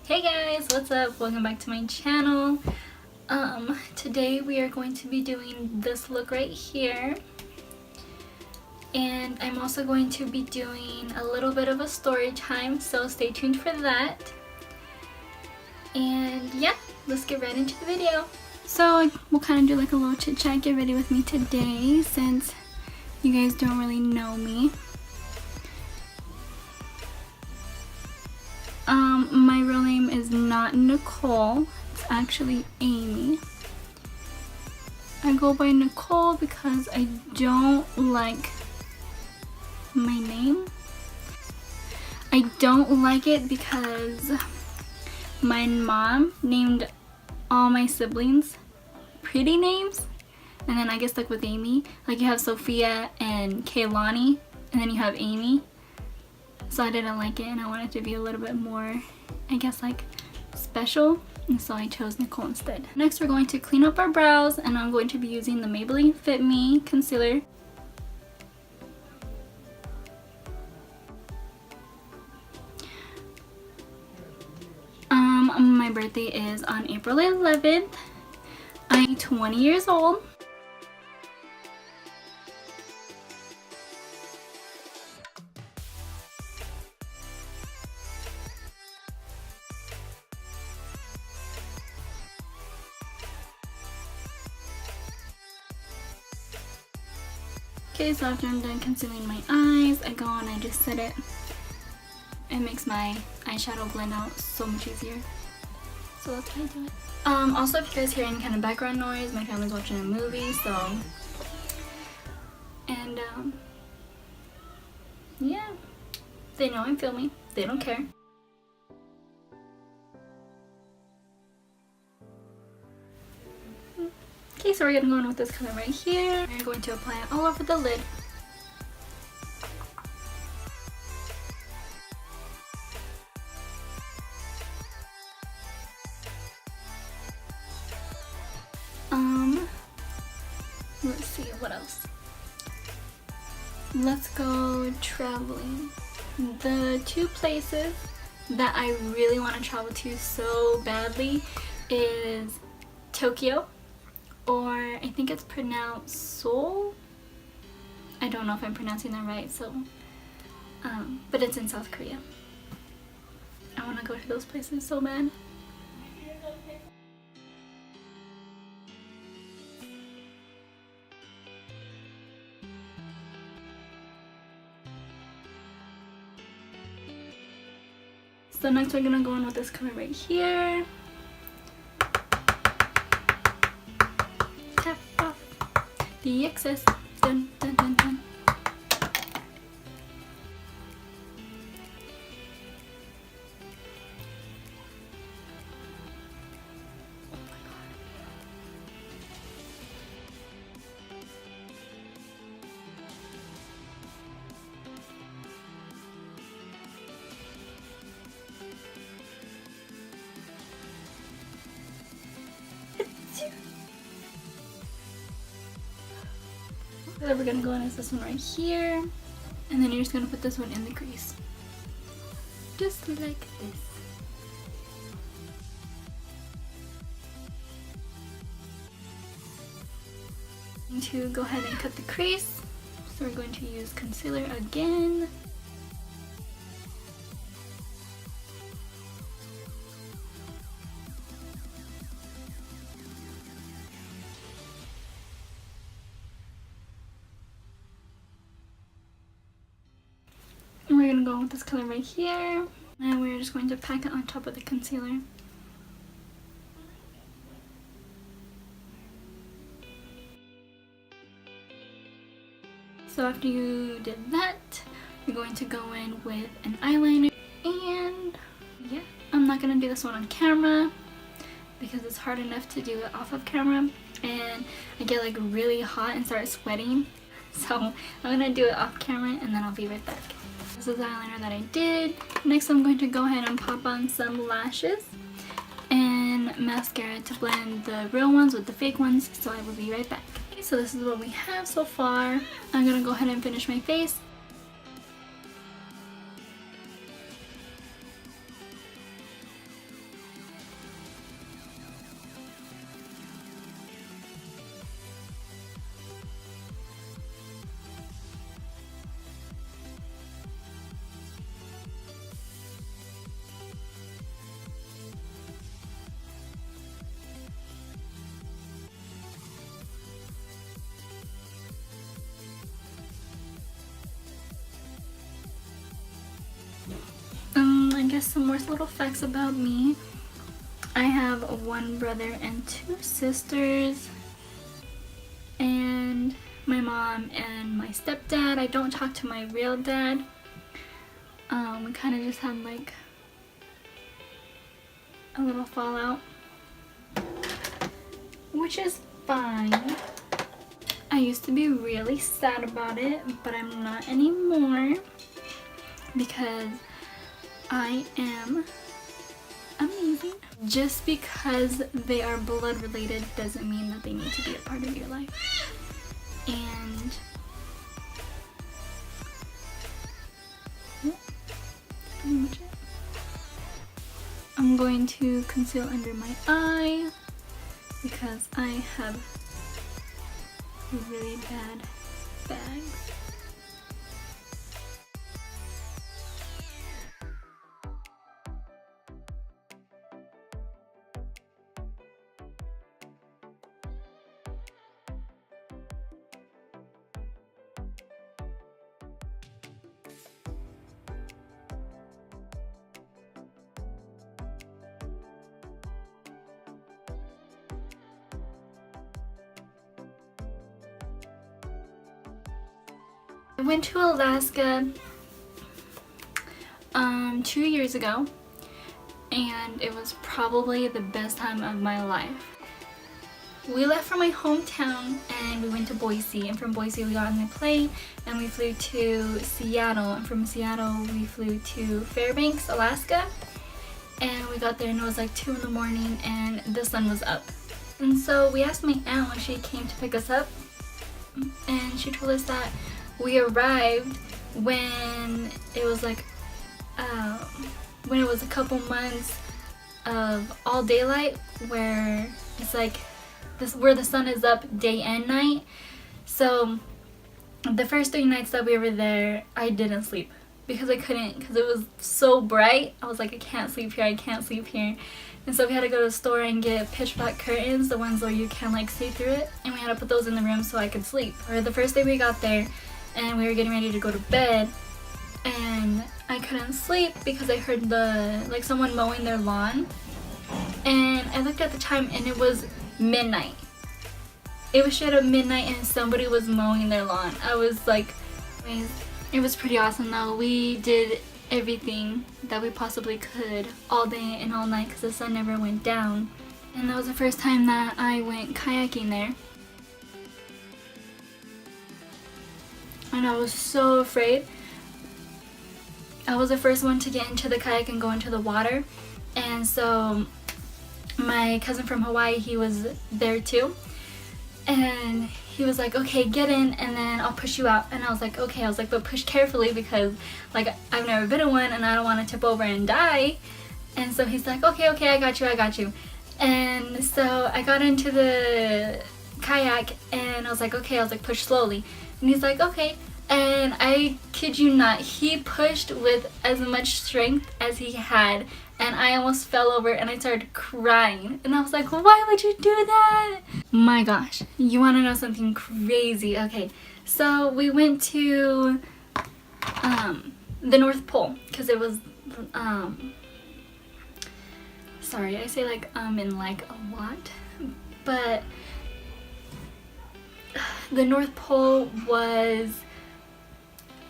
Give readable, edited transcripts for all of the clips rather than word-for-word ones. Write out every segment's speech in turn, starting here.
Hey guys, what's up? Welcome back to my channel. Today we are going to be doing this look right here. And I'm also going to be doing a little bit of a story time, so stay tuned for that. And yeah, let's get right into the video. So we'll kind of do like a little chit chat, get ready with me today since you guys don't really know me. My real name is not Nicole, it's actually Amy. I go by Nicole because I don't like my name. I don't like it because my mom named all my siblings pretty names, and then I guess like with Amy, like you have Sophia and Kaylani, and then you have Amy. So I didn't like it and I wanted to be a little bit more, I guess, like special, and so I chose Nicole instead. Next we're going to clean up our brows, and I'm going to be using the Maybelline Fit Me Concealer. My birthday is on April 11th. I'm 20 years old. Okay, so after I'm done concealing my eyes, I go and I just set it. It makes my eyeshadow blend out so much easier. So that's how I do it. Also, if you guys hear any kind of background noise, my family's watching a movie, so... And, yeah. They know I'm filming. They don't care. Okay, so we're gonna go in with this color right here. We're going to apply it all over the lid. Let's see, what else? Let's go traveling. The two places that I really want to travel to so badly is Tokyo, or I think it's pronounced Seoul. I don't know if I'm pronouncing that right, so but it's in South Korea. I want to go to those places so bad. So next we're gonna go in with this color right here. Tap off the excess. Dun, dun, dun, dun. So we're gonna go in as this one right here, and then you're just gonna put this one in the crease, just like this. I'm going to go ahead and cut the crease, so we're going to use concealer again. We're going to go with this color right here, and we're just going to pack it on top of the concealer. So after you did that, you're going to go in with an eyeliner, and yeah, I'm not going to do this one on camera because it's hard enough to do it off of camera, and I get like really hot and start sweating, so I'm going to do it off camera and then I'll be right back. This is the eyeliner that I did. Next I'm going to go ahead and pop on some lashes and mascara to blend the real ones with the fake ones, so I will be right back. Okay, so this is what we have so far. I'm going to go ahead and finish my face. guess some more little facts about me. I have one brother and two sisters, and my mom and my stepdad. I don't talk to my real dad. We kind of just had like a little fallout, which is fine. I used to be really sad about it, but I'm not anymore because I am amazing. Just because they are blood related doesn't mean that they need to be a part of your life. And that's pretty much it. I'm going to conceal under my eye because I have really bad bags. I went to Alaska 2 years ago, and it was probably the best time of my life. We left from my hometown and we went to Boise, and from Boise we got on the plane and we flew to Seattle, and from Seattle we flew to Fairbanks, Alaska, and we got there and it was like 2 in the morning and the sun was up. And so we asked my aunt when she came to pick us up, and she told us that we arrived when it was like when it was a couple months of all daylight, where it's like this, where the sun is up day and night. So the first 3 nights that we were there, I didn't sleep because I couldn't, because it was so bright. I was like, I can't sleep here, I can't sleep here. And so we had to go to the store and get pitch black curtains, the ones where you can like see through it, and we had to put those in the room so I could sleep. Or the first day we got there and we were getting ready to go to bed, and I couldn't sleep because I heard like someone mowing their lawn, and I looked at the time and it was midnight. It was straight up midnight and somebody was mowing their lawn. I was like, amazed. It was pretty awesome though. We did everything that we possibly could all day and all night because the sun never went down. And that was the first time that I went kayaking there. And I was so afraid. I was the first one to get into the kayak and go into the water. And so my cousin from Hawaii, he was there too. And he was like, okay, get in and then I'll push you out. And I was like, okay. I was like, but push carefully because like I've never been in one and I don't want to tip over and die. And so he's like, okay, I got you. And so I got into the kayak and I was like, okay. I was like, push slowly. And he's like, okay. And I kid you not, he pushed with as much strength as he had, and I almost fell over and I started crying. And I was like, why would you do that? My gosh, you want to know something crazy? Okay, so we went to the North Pole because it was sorry, I say like and like a lot, but the North Pole was,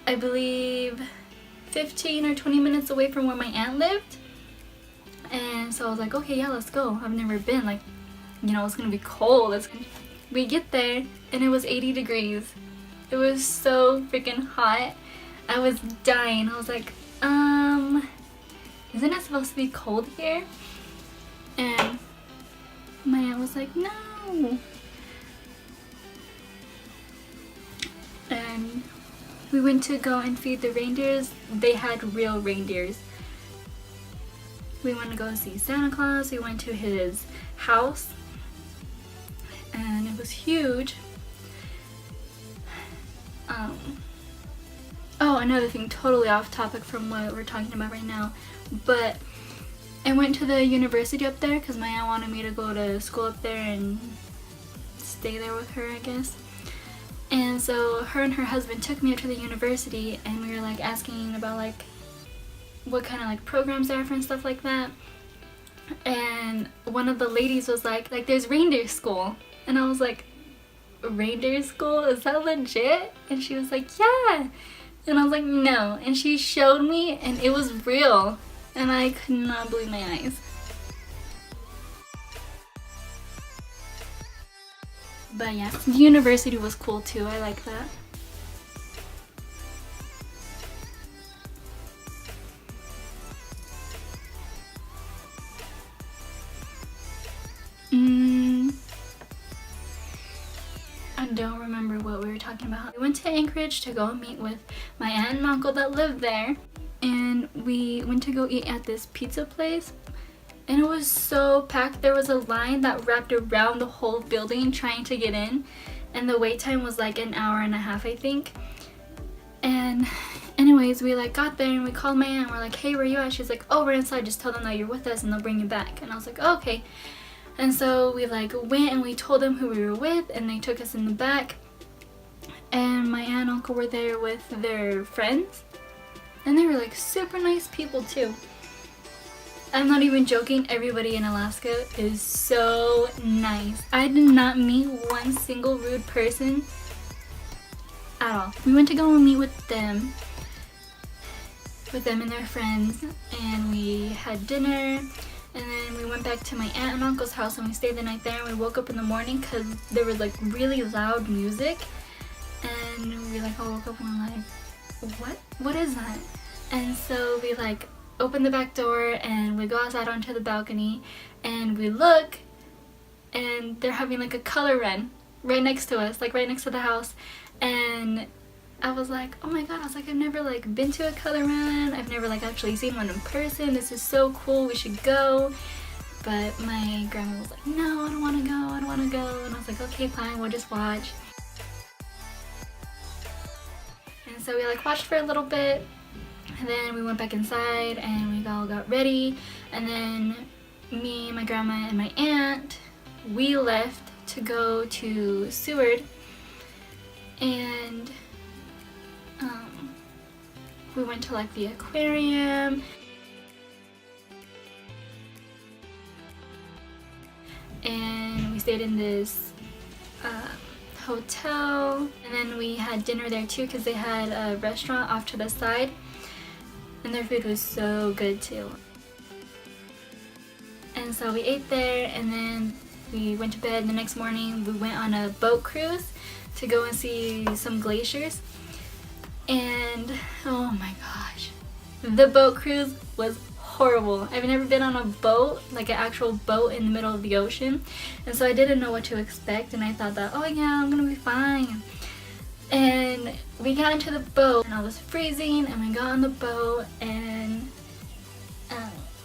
I believe, 15 or 20 minutes away from where my aunt lived. And so I was like, okay, yeah, let's go. I've never been, like, you know, it's gonna be cold. We get there and it was 80 degrees. It was so freaking hot. I was dying. I was like, isn't it supposed to be cold here? And my aunt was like, no. And we went to go and feed the reindeers. They had real reindeers. We went to go see Santa Claus. We went to his house and it was huge. Oh, another thing, totally off topic from what we're talking about right now, but I went to the university up there because my aunt wanted me to go to school up there and stay there with her, I guess. And so her and her husband took me up to the university and we were like asking about like what kind of like programs there are for and stuff like that. And one of the ladies was like there's reindeer school, and I was like, reindeer school, is that legit? And she was like, yeah. And I was like, no. And she showed me, and it was real, and I could not believe my eyes. But yeah, the university was cool too. I like that. I don't remember what we were talking about. We went to Anchorage to go meet with my aunt and uncle that lived there, and we went to go eat at this pizza place, and it was so packed. There was a line that wrapped around the whole building trying to get in, and the wait time was like an hour and a half, I think. And anyways, we like got there and we called my aunt and we're like, hey, where you at? She's like, oh, we're inside, just tell them that you're with us and they'll bring you back. And I was like, oh, okay. And so we like went and we told them who we were with, and they took us in the back, and my aunt and uncle were there with their friends, and they were like super nice people too. I'm not even joking, everybody in Alaska is so nice. I did not meet one single rude person at all. We went to go and meet with them and their friends, and we had dinner. And then we went back to my aunt and uncle's house, and we stayed the night there, and we woke up in the morning because there was like really loud music, and we like all woke up and we're like, what is that? And so we like open the back door and we go outside onto the balcony, and we look, and they're having like a color run right next to us, like right next to the house. And I was like, oh my god, I was like, I've never like been to a color run, I've never like actually seen one in person, this is so cool, we should go. But my grandma was like, no, I don't want to go, I don't want to go. And I was like, okay, fine, we'll just watch. And so we like watched for a little bit, and then we went back inside and we all got ready, and then me, my grandma, and my aunt, we left to go to Seward, and we went to like the aquarium, and we stayed in this hotel, and then we had dinner there too because they had a restaurant off to the side, and their food was so good too. And so we ate there, and then we went to bed. The next morning we went on a boat cruise to go and see some glaciers. And oh my gosh, the boat cruise was horrible. I've never been on a boat, like an actual boat in the middle of the ocean, and so I didn't know what to expect, and I thought that, oh yeah, I'm gonna be fine. And we got into the boat and I was freezing, and we got on the boat, and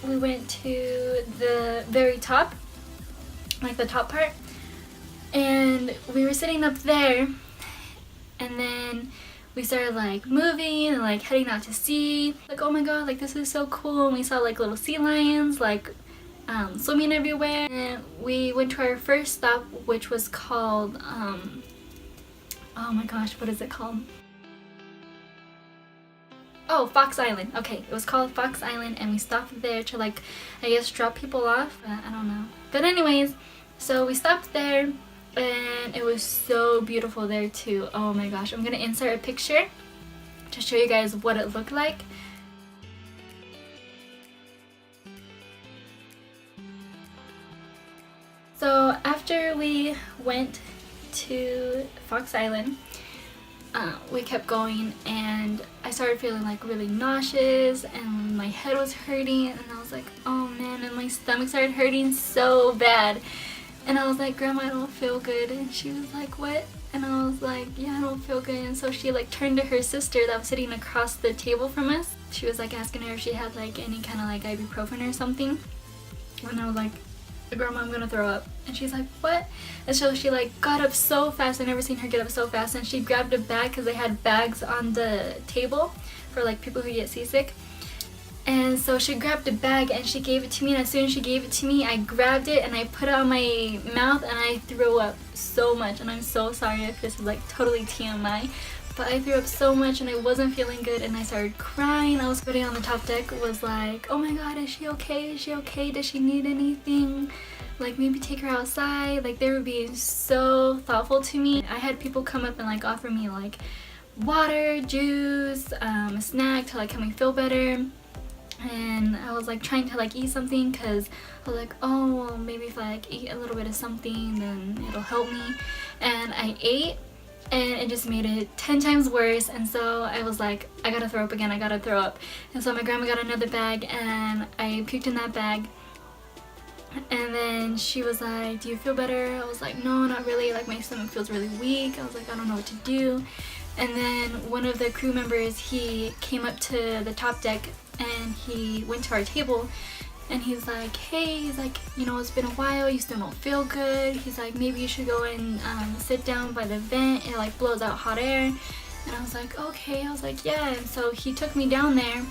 we went to the very top, like the top part, and we were sitting up there, and then we started like moving and like heading out to sea. Like, oh my god, like this is so cool. And we saw like little sea lions like swimming everywhere. And we went to our first stop, which was called oh my gosh, what is it called? Oh, Fox Island. Okay, it was called Fox Island, and we stopped there to like, I guess, drop people off. I don't know. But anyways, so we stopped there, and it was so beautiful there too. Oh my gosh, I'm gonna insert a picture to show you guys what it looked like. So after we went to Fox Island, we kept going, and I started feeling like really nauseous, and my head was hurting, and I was like, oh man, and my stomach started hurting so bad. And I was like, Grandma, I don't feel good. And she was like, what? And I was like, yeah, I don't feel good. And so she like turned to her sister that was sitting across the table from us. She was like asking her if she had like any kind of like ibuprofen or something. And I was like, Grandma, I'm gonna throw up. And she's like, what? And so she like got up so fast. I've never seen her get up so fast. And she grabbed a bag because they had bags on the table for like people who get seasick. And so she grabbed a bag and she gave it to me, and as soon as she gave it to me, I grabbed it and I put it on my mouth, and I threw up so much. And I'm so sorry if this is like totally TMI, but I threw up so much and I wasn't feeling good and I started crying. I was putting on the top deck, was like, oh my god, is she okay? Is she okay? Does she need anything? Like, maybe take her outside. Like, they were being so thoughtful to me. I had people come up and like offer me like water, juice, a snack to like help me feel better. And I was like trying to like eat something because I was like, oh well, maybe if I like eat a little bit of something then it'll help me. And I ate and it just made it 10 times worse, and so I was like, I gotta throw up again, I gotta throw up. And so my grandma got another bag and I puked in that bag. And then she was like, do you feel better? I was like, no, not really, like my stomach feels really weak. I was like, I don't know what to do. And then one of the crew members, he came up to the top deck and he went to our table and he's like, hey, he's like, you know, it's been a while, you still don't feel good. He's like, maybe you should go and sit down by the vent, it like blows out hot air. And I was like, okay. I was like, yeah. And so he took me down there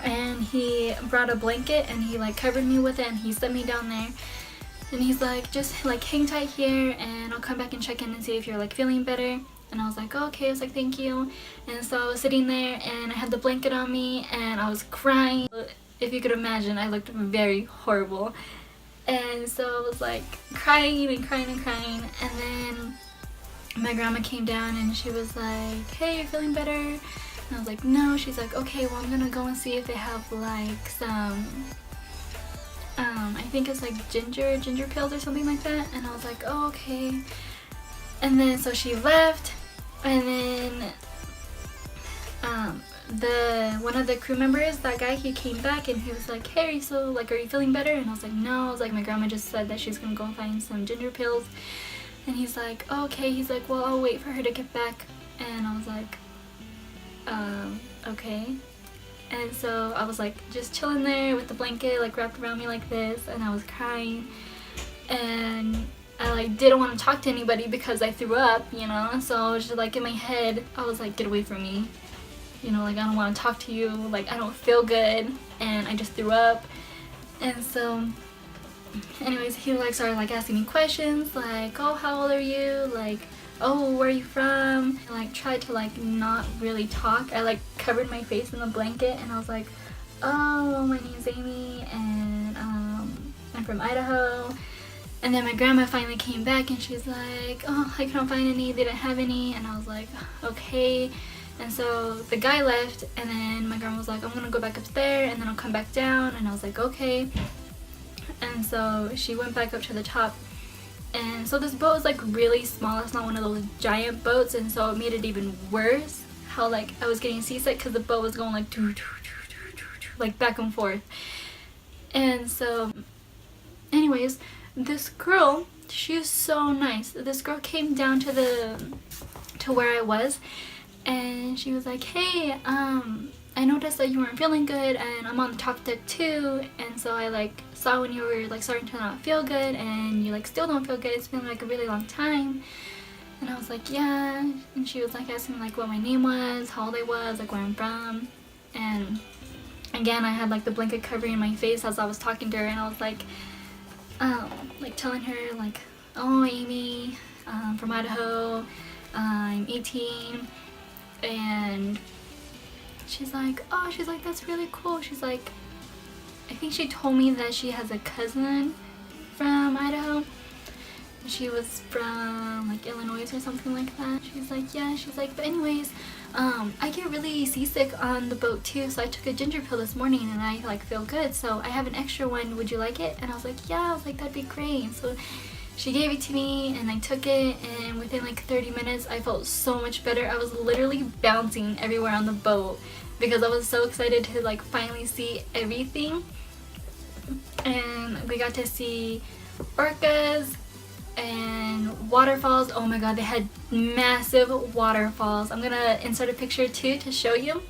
and he brought a blanket and he like covered me with it and he set me down there. And he's like, just like hang tight here and I'll come back and check in and see if you're like feeling better. And I was like, oh, okay. I was like, thank you. And so I was sitting there and I had the blanket on me and I was crying. If you could imagine, I looked very horrible. And so I was like crying and crying and crying. And then my grandma came down and she was like, hey, you're feeling better? And I was like, no. She's like, okay, well, I'm gonna go and see if they have like some I think it's like ginger pills or something like that. And I was like, oh, okay. And then so she left, and then one of the crew members, that guy, he came back and he was like, hey, so like, are you feeling better? And I was like, no. I was like, my grandma just said that she's gonna go find some ginger pills. And he's like, oh, okay. He's like, well, I'll wait for her to get back. And I was like, okay. And so I was like just chilling there with the blanket like wrapped around me like this, and I was crying and I like didn't want to talk to anybody because I threw up, you know. So I was just like in my head, I was like, get away from me, you know, like I don't want to talk to you, like I don't feel good, and I just threw up. And so anyways, he like started like asking me questions like, oh, how old are you, like, oh, where are you from? I like tried to like not really talk. I like covered my face in the blanket and I was like, oh, my name's Amy and I'm from Idaho. And then my grandma finally came back and she's like, oh, I couldn't find any, they didn't have any. And I was like, okay. And so the guy left and then my grandma was like, I'm gonna go back upstairs and then I'll come back down. And I was like, okay. And so she went back up to the top. And so this boat is like really small, it's not one of those giant boats, and so it made it even worse how like I was getting seasick because the boat was going like back and forth. And so anyways, this girl, she was so nice. This girl came down to where I was and she was like, hey, I noticed that you weren't feeling good and I'm on the top deck too, and so I like saw when you were like starting to not feel good and you like still don't feel good. It's been like a really long time. And I was like, yeah. And she was like asking like what my name was, how old I was, like where I'm from. And again, I had like the blanket covering my face as I was talking to her, and I was like telling her like, oh, Amy, from Idaho, I'm 18. And she's like, oh, she's like, that's really cool. She's like, I think she told me that she has a cousin from Idaho. She was from like Illinois or something like that. She's like, yeah. She's like, but anyways, I get really seasick on the boat too, so I took a ginger pill this morning and I like feel good, so I have an extra one, would you like it? And I was like, yeah. I was like, that'd be great. And so she gave it to me and I took it, and within like 30 minutes I felt so much better. I was literally bouncing everywhere on the boat because I was so excited to like finally see everything. And we got to see orcas and waterfalls. Oh my god, they had massive waterfalls. I'm gonna insert a picture too to show you.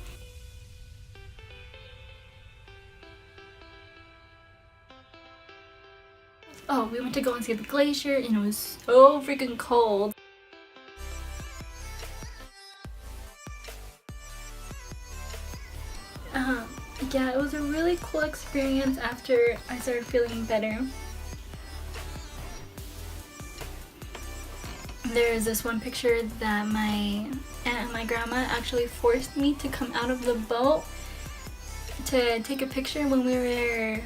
Oh, we went to go and see the glacier and it was so freaking cold. Yeah, it was a really cool experience after I started feeling better. There is this one picture that my aunt and my grandma actually forced me to come out of the boat to take a picture when we were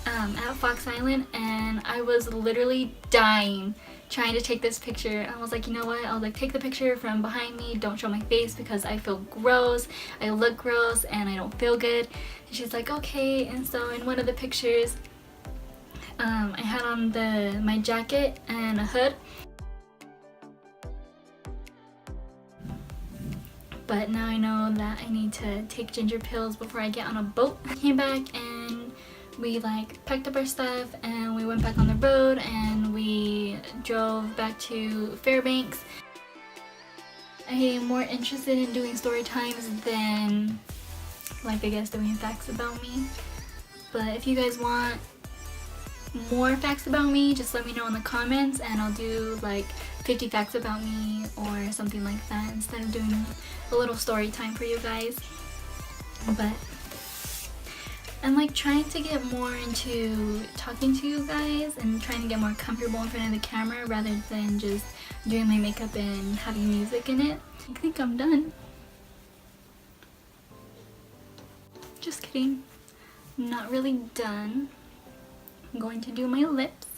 at Fox Island, and I was literally dying trying to take this picture. I was like, you know what, I'll like take the picture from behind me, don't show my face because I feel gross, I look gross, and I don't feel good. And she's like, okay. And so in one of the pictures, I had on my jacket and a hood, but now I know that I need to take ginger pills before I get on a boat. I came back and we like packed up our stuff and we went back on the road and we drove back to Fairbanks. I am more interested in doing story times than like I guess doing facts about me. But if you guys want more facts about me, just let me know in the comments and I'll do like 50 facts about me or something like that instead of doing a little story time for you guys. But I'm like trying to get more into talking to you guys and trying to get more comfortable in front of the camera rather than just doing my makeup and having music in it. I think I'm done. Just kidding. I'm not really done. I'm going to do my lips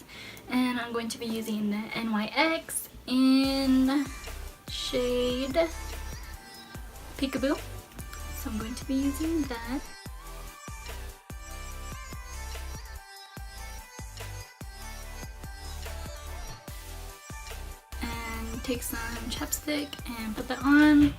and I'm going to be using the NYX in shade Peekaboo. So I'm going to be using that. And take some chapstick and put that on.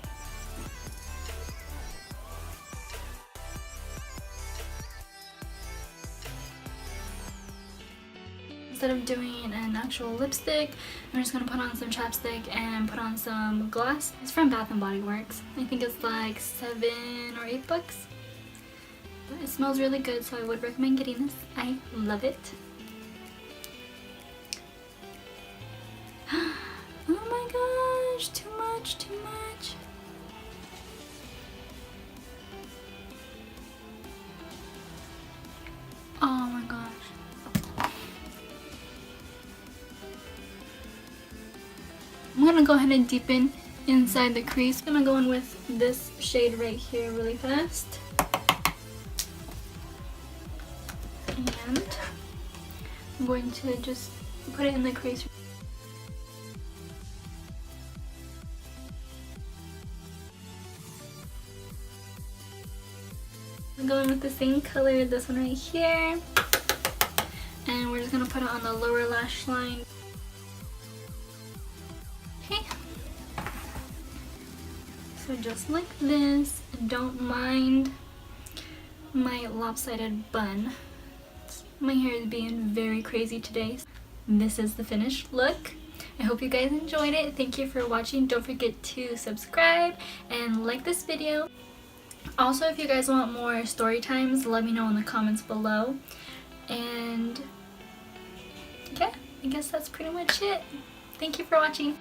Instead of doing an actual lipstick, I'm just going to put on some chapstick and put on some gloss. It's from Bath & Body Works. I think it's like $7 or $8. But it smells really good, so I would recommend getting this. I love it. Oh my gosh, too much, too much. Oh my gosh. I'm gonna go ahead and deepen inside the crease. I'm gonna go in with this shade right here really fast. And I'm going to just put it in the crease. I'm going with the same color, this one right here. And we're just gonna put it on the lower lash line. Okay. So just like this, don't mind my lopsided bun. My hair is being very crazy today. This is the finished look. I hope you guys enjoyed it. Thank you for watching. Don't forget to subscribe and like this video. Also, if you guys want more story times, let me know in the comments below. And yeah, I guess that's pretty much it. Thank you for watching.